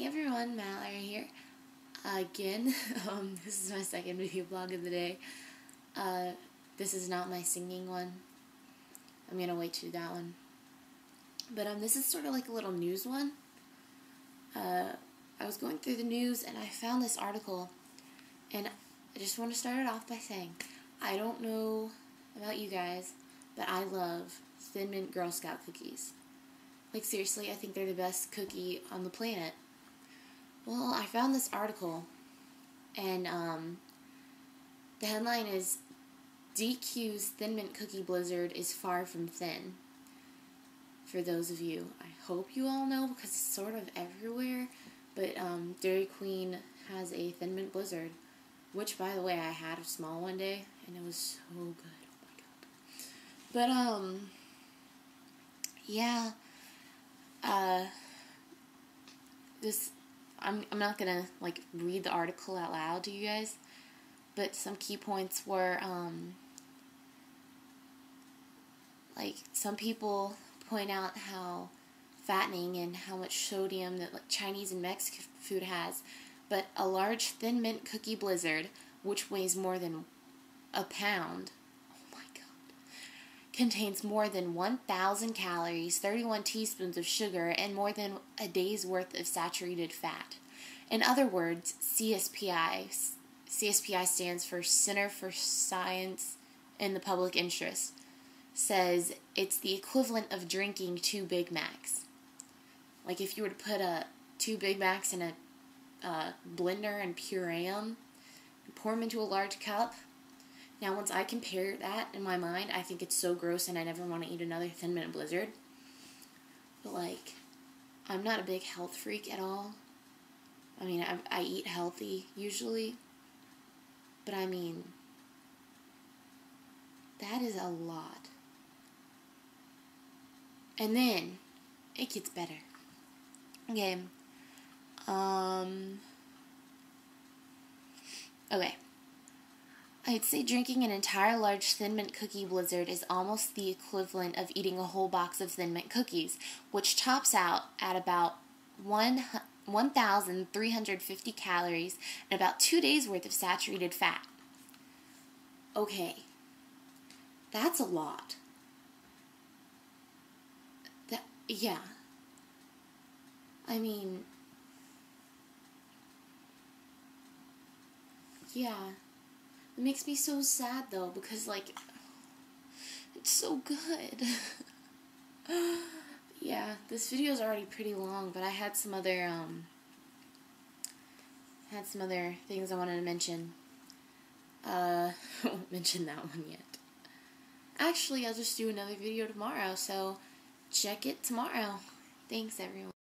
Hey everyone, Mallory here. Again, this is my second video blog of the day. This is not my singing one. I'm gonna wait to do that one. But this is sort of like a little news one. I was going through the news and I found this article, and I just want to start it off by saying, I don't know about you guys, but I love Thin Mint Girl Scout cookies. Like seriously, I think they're the best cookie on the planet. Well, I found this article, and the headline is, DQ's Thin Mint Cookie Blizzard is far from thin. For those of you, I hope you all know because it's sort of everywhere, but Dairy Queen has a Thin Mint Blizzard, which, by the way, I had a small one day, and it was so good. Oh my god. But, yeah, I'm not gonna, like, read the article out loud to you guys, but some key points were, like, some people point out how fattening and how much sodium that, like, Chinese and Mexican food has, but a large Thin Mint Cookie Blizzard, which weighs more than a pound, oh my god, contains more than 1,000 calories, 31 teaspoons of sugar, and more than a day's worth of saturated fat. In other words, CSPI stands for Center for Science in the Public Interest, says it's the equivalent of drinking 2 Big Macs. Like if you were to put 2 Big Macs in a blender and puree them, and pour them into a large cup. Now, once I compare that in my mind, I think it's so gross and I never want to eat another Thin Mint Blizzard. But, like, I'm not a big health freak at all. I mean, I eat healthy, usually. But, I mean, that is a lot. And then, it gets better. Okay. Okay. I'd say drinking an entire large Thin Mint Cookie Blizzard is almost the equivalent of eating a whole box of Thin Mint cookies, which tops out at about 1,350 calories and about 2 days worth of saturated fat. Okay. That's a lot. Yeah. I mean, yeah. It makes me so sad, though, because, like, it's so good. Yeah, this video is already pretty long, but I had some other, things I wanted to mention. I won't mention that one yet. Actually, I'll just do another video tomorrow, so check it tomorrow. Thanks, everyone.